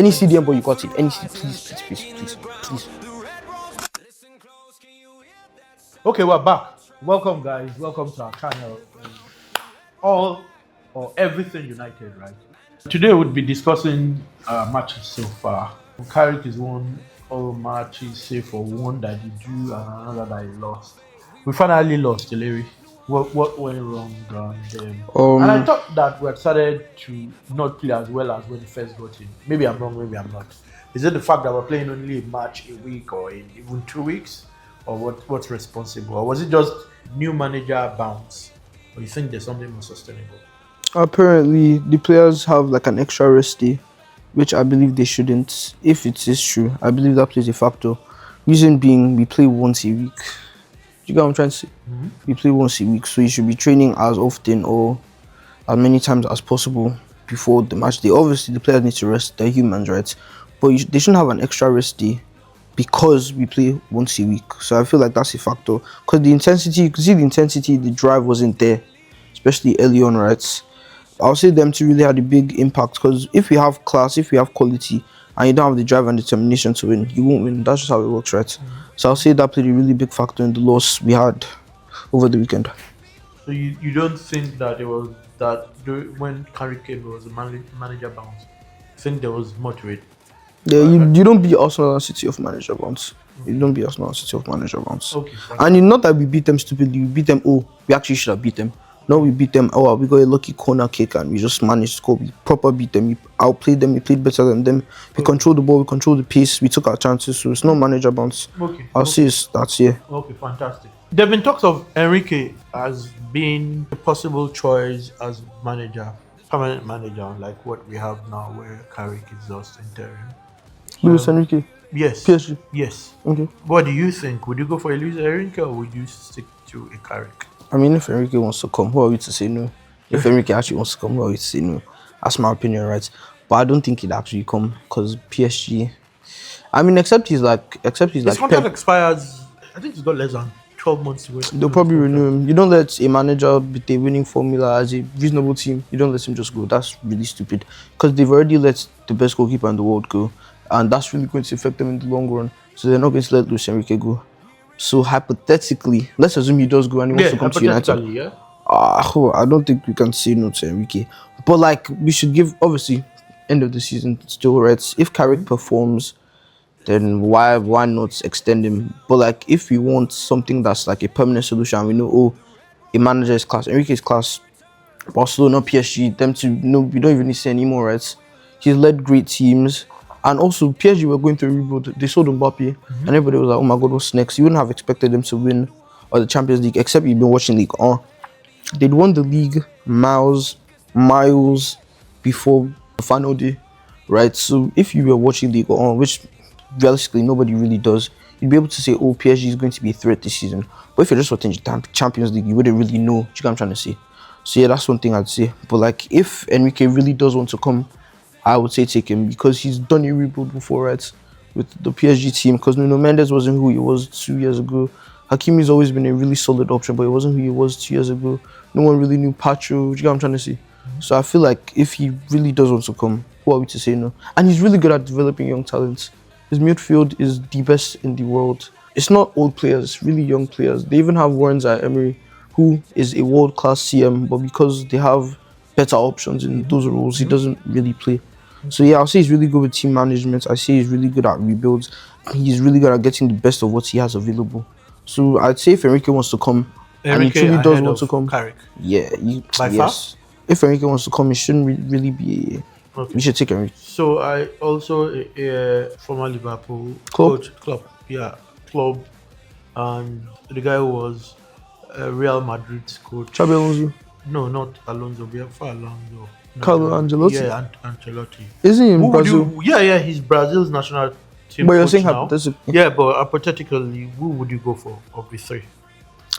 Any CDM, but you got it. Any please. Okay, we're back. Welcome, guys. Welcome to our channel. All or everything United, right? Today we'll be discussing matches so far. Carrick is won all matches save for one that he drew and another that he lost. We finally lost, Ileri. What went wrong then? And I thought that we had started to not play as well as when we first got in. Maybe I'm wrong, maybe I'm not. Is it the fact that we're playing only a match a week or in even 2 weeks? Or what's responsible? Or was it just new manager bounce? Or you think there's something more sustainable? Apparently, the players have like an extra rest day, which I believe they shouldn't. If it is true, I believe that plays a factor. Reason being, we play once a week. Do you get what I'm trying to say? We play once a week, so you should be training as often or as many times as possible before the match day. Obviously, the players need to rest; they're humans, right? But they shouldn't have an extra rest day because we play once a week. So I feel like that's a factor. Because the intensity, you can see the intensity, the drive wasn't there, especially early on, right? I'll say them to really had a big impact because if we have class, if we have quality, and you don't have the drive and determination to win, you won't win. That's just how it works, right? So I'll say that played a really big factor in the loss we had over the weekend. So you don't think that it was that when Carrick came, it was a manager bounce? I think there was more to it. Yeah, you don't beat Arsenal and City of manager bounce. You don't beat Arsenal and City of manager bounce. Okay. And it's not that we beat them stupidly. We beat them. Oh, we actually should have beat them. No, we beat them. Oh, we got a lucky corner kick and we just managed to score. We proper beat them. We outplayed them. We played better than them. We controlled the ball. We controlled the pace. We took our chances. So it's not manager bounce. Okay. I'll say that's yeah. Okay, fantastic. There have been talks of Enrique as being a possible choice as manager, permanent manager, like what we have now, where Carrick is just interim. Luis Enrique. Yes. PSG. Yes. Okay. What do you think? Would you go for a Luis Enrique or would you stick to a Carrick? I mean, if Enrique wants to come, who are we to say no? If Enrique actually wants to come, who are we to say no? That's my opinion, right? But I don't think he'd actually come because PSG. I mean, except he's like His contract expires. I think he's got less than 12 months to wait. They'll probably renew him. You don't let a manager with a winning formula as a reasonable team. You don't let him just go. That's really stupid because they've already let the best goalkeeper in the world go, and that's really going to affect them in the long run. So they're not going to let Luis Enrique go. So hypothetically, let's assume he does go and he wants to come to United. Yeah. I don't think we can say no to Enrique. But like, we should give, obviously, end of the season still, right? If Carrick performs, then why not extend him? But like, if we want something that's like a permanent solution, we know, a manager is class, Enrique is class, Barcelona, PSG, them to we don't even need to say anymore, right? He's led great teams. And also, PSG were going through a rebuild. They sold Mbappe, and everybody was like, oh my God, what's next? You wouldn't have expected them to win or the Champions League, except you've been watching League 1. They'd won the league miles before the final day, right? So if you were watching League 1, which realistically nobody really does, you'd be able to say, oh, PSG is going to be a threat this season. But if you're just watching the Champions League, you wouldn't really know. Do you know what I'm trying to say? So yeah, that's one thing I'd say. But like, if Enrique really does want to come, I would say take him because he's done a rebuild before, right? With the PSG team, because Nuno Mendes wasn't who he was 2 years ago. Hakimi's always been a really solid option, but he wasn't who he was 2 years ago. No one really knew Pacho. Do you get what I'm trying to say? So I feel like if he really does want to come, who are we to say no? And he's really good at developing young talents. His midfield is the best in the world. It's not old players, it's really young players. They even have Warren Emery, who is a world-class CM, but because they have better options in those roles, he doesn't really play. So yeah, I'll say he's really good with team management. I say he's really good at rebuilds. He's really good at getting the best of what he has available. So I'd say if Enrique wants to come, and he truly does want to come, Carrick. Yeah, By far? If Enrique wants to come, it shouldn't really be. Okay. We should take Enrique. So I also former Liverpool Klopp. Klopp, and the guy who was Real Madrid's coach. Xabi Alonso. No, not Alonso. Before Alonso. Carlo Ancelotti. Yeah, Ancelotti. Isn't he in Brazil? He's Brazil's national team. But you're saying now. hypothetically. Yeah, but hypothetically, who would you go for of the three?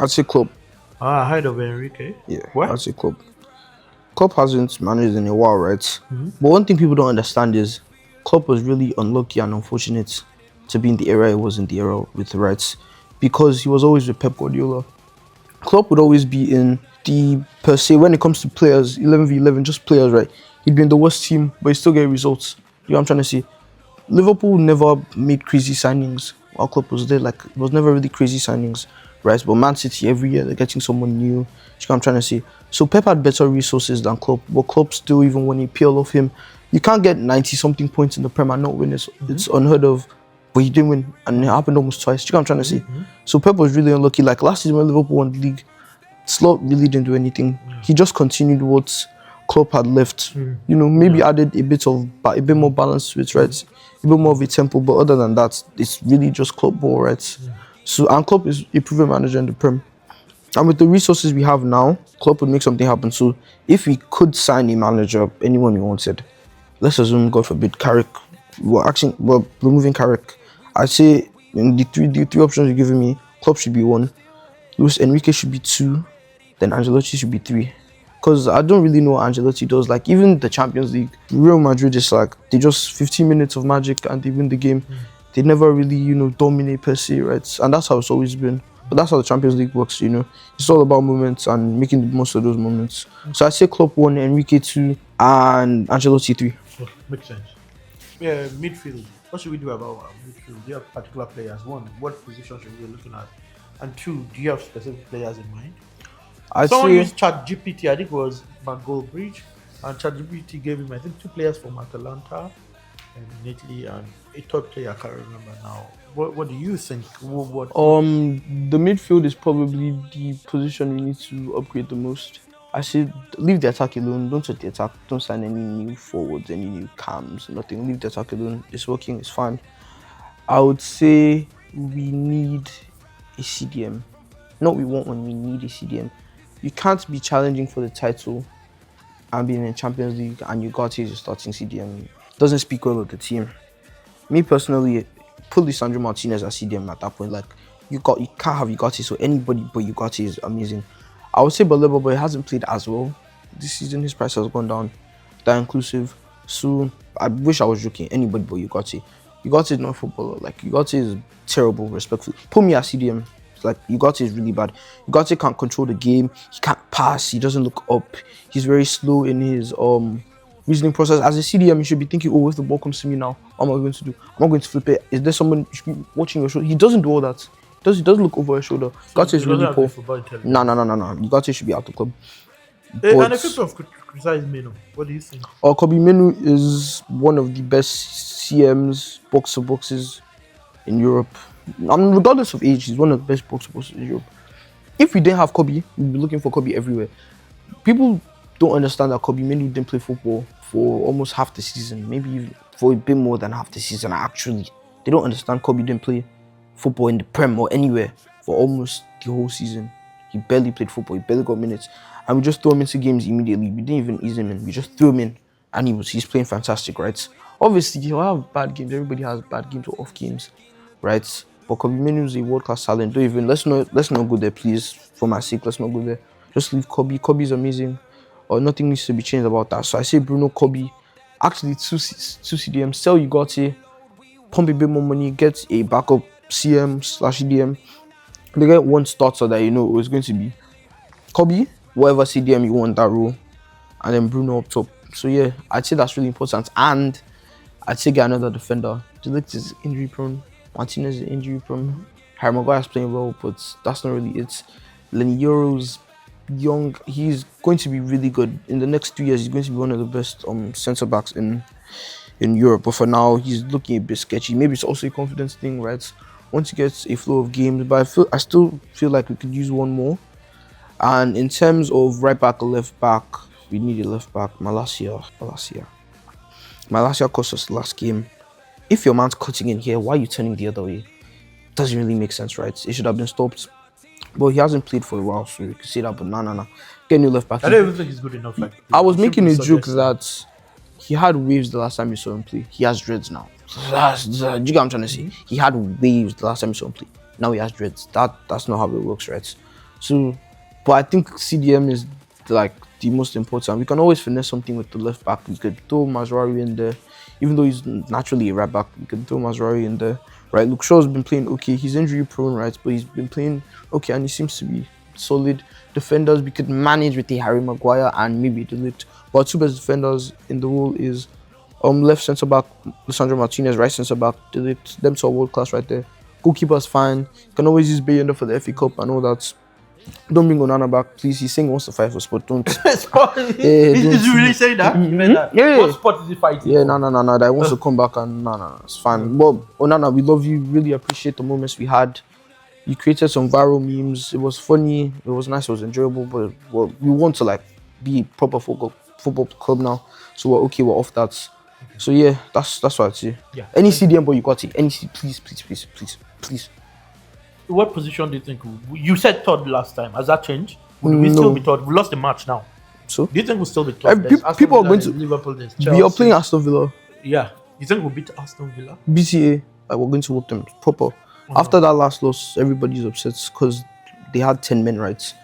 I'd say Klopp. Ahead of Enrique. Yeah. What? I'd say Klopp. Klopp hasn't managed in a while, right? But one thing people don't understand is Klopp was really unlucky and unfortunate to be in the era he was in the era with, right? Because he was always with Pep Guardiola. Klopp would always be in the, per se, when it comes to players, 11v11, just players, right? He'd be in the worst team, but he still get results. You know what I'm trying to say? Liverpool never made crazy signings while Klopp was there. Like, it was never really crazy signings, right? But Man City every year they're getting someone new. You know what I'm trying to say? So Pep had better resources than Klopp, but Klopp still even won EPL off him. You can't get 90 something points in the Prem and not win. It's unheard of. But he didn't win, and it happened almost twice. You know what I'm trying to say? So Pep was really unlucky. Like last season when Liverpool won the league, Slot really didn't do anything. He just continued what Klopp had left. You know, maybe added a bit more balance to it, right? A bit more of a tempo, but other than that, it's really just Klopp ball, right? So, and Klopp is a proven manager in the Prem. And with the resources we have now, Klopp would make something happen. So, if we could sign a manager, anyone we wanted, let's assume, God forbid, Carrick. We're removing Carrick. I'd say in the three options you're giving me, Klopp should be one, Luis Enrique should be two, then Ancelotti should be three. Because I don't really know what Ancelotti does. Like, even the Champions League, Real Madrid is like, they just 15 minutes of magic and they win the game. They never really, dominate per se, right? And that's how it's always been. But that's how the Champions League works, It's all about moments and making the most of those moments. So I say Klopp 1, Enrique 2, and Ancelotti 3. Makes sense. Yeah, midfield. What should we do about midfield? Do you have particular players? One, what position should we be looking at? And two, do you have specific players in mind? Someone used ChatGPT, I think it was Bridge, and ChatGPT gave him, I think, 2 players from Atalanta in Italy and a third player I can't remember now. What do you think? The midfield is probably the position we need to upgrade the most. I say leave the attack alone. Don't touch the attack. Don't sign any new forwards, any new cams, nothing. Leave the attack alone. It's working. It's fine. I would say we need a CDM. Not we want one. We need a CDM. You can't be challenging for the title and being in Champions League and you got his starting CDM. Doesn't speak well of the team. Me personally, put Lisandro Martinez as CDM at that point. Like you can't have Ugarte, so anybody but Ugarte is amazing. I would say Baleba, but he hasn't played as well this season. His price has gone down. That inclusive. So I wish I was joking. Anybody but Ugarte. Ugarte is not a footballer. Like Ugarte is terrible, respectfully. Put me as CDM. Like Ugarte is really bad. Ugarte can't control the game. He can't pass. He doesn't look up. He's very slow in his reasoning process. As a CDM, you should be thinking, oh, if the ball comes to me now, what am I going to do? Am I going to flip it? Is there someone you should be watching your shoulder? He doesn't do all that. He doesn't look over his shoulder. Ugarte is really poor. No. Ugarte should be out of the club. And if people have criticized Meno, what do you think? Kobe Menu is one of the best CMs, boxer boxes in Europe. Regardless of age, he's one of the best boxer boxers in Europe. If we didn't have Kobe, we'd be looking for Kobe everywhere. People don't understand that Kobe Menu didn't play football for almost half the season, maybe even for a bit more than half the season. Actually, they don't understand Kobe didn't play football in the Prem or anywhere for almost the whole season. He barely played football. He barely got minutes, and we just threw him into games immediately. We didn't even ease him in. We just threw him in, and he's playing fantastic, right? Obviously, he'll have bad games. Everybody has bad games or off games, right? But Kobe Menu is a world-class talent. Don't even let's not go there, please. For my sake, let's not go there. Just leave Kobe. Kobe's amazing. Or nothing needs to be changed about that. So I say Bruno, Kobe. Actually, two CDM. Sell Ugarte, pump a bit more money, get a backup CM/CDM. They get one starter that it's going to be Kobe, whatever CDM you want that role, and then Bruno up top. So yeah, I'd say that's really important. And I'd say get another defender. De Ligt is injury prone. Martinez is injury prone. Harry Maguire's playing well, but that's not really it. Lenny Yoro's young. He's going to be really good. In the next 2 years, he's going to be one of the best centre backs in Europe. But for now, he's looking a bit sketchy. Maybe it's also a confidence thing, right? Once he gets a flow of games, but I still feel like we could use one more. And in terms of right back or left back, we need a left back. Malacia cost us last game. If your man's cutting in here, why are you turning the other way? Doesn't really make sense, right? It should have been stopped. But he hasn't played for a while, so you can see that. But no. Get a new left back. I don't even think he's good enough. I was making a joke that he had waves the last time you saw him play. He has dreads now. Do you get what I'm trying to say? He had waves the last time you saw him play. Now he has dreads. That's not how it works, right? So, but I think CDM is like the most important. We can always finesse something with the left back. We could throw Mazraoui in there, even though he's naturally a right back. We could throw Mazraoui in there, right? Luke Shaw's been playing okay. He's injury prone, right? But he's been playing okay, and he seems to be solid. Defenders we could manage with the Harry Maguire and maybe De Ligt. But our two best defenders in the world is Left centre back, Lisandro Martinez. Right centre back, them two are world class right there. Goalkeeper's fine. Can always use Bayender for the FA Cup and all that. Don't bring Onana back, please. He's saying he wants to fight for sport. Don't. Sport? Yeah, Is he really saying that? He meant that? Yeah. What sport is he fighting? Yeah, for? no. That he wants to come back and no. It's fine. But Onana, we love you. Really appreciate the moments we had. You created some viral memes. It was funny. It was nice. It was enjoyable. But well, we want to like be proper football club now. So we're okay. We're off that. So yeah, that's what I'd say. Yeah. Any CDM, but you got it. Any please. What position do you think? You said third last time. Has that changed? Will we still be third? We lost the match now. So Do you think we'll still be third? people are going to. Liverpool. There's We are Chelsea. playing Aston Villa. Yeah. You think we'll beat Aston Villa? BCA, like we're going to whoop them proper. After that last loss, everybody's upset because they had 10 men, right?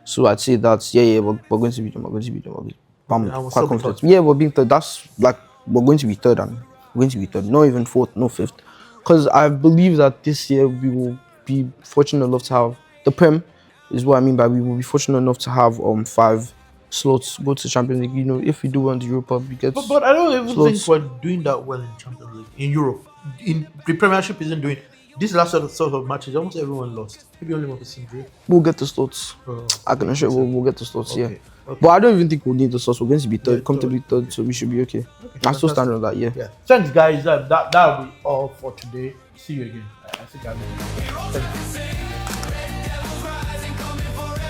So I'd say that's we're going to beat them. I'm we'll quite still be confident. third. Yeah, we're being third. That's like we're going to be third and we're going to be third. Not even fourth, no fifth. Because I believe that this year we will be fortunate enough to have the Prem is what I mean by we will be fortunate enough to have 5 slots go to Champions League. You know, if we do want the Europa, we get. But I don't even slots. think we're doing that well in Champions League in Europe. In the Premiership isn't doing this last sort of matches. Almost everyone lost. Maybe only one person drew. We'll get the slots. Oh, I can assure you we'll get the slots, yeah. Okay. But I don't even think we'll need the slots. We're going to be third, Yeah, comfortably third, so we should be okay. I still fantastic. stand on that, yeah. Yeah. Thanks, guys. That'll be all for today. See you again. I think I will. Thank you.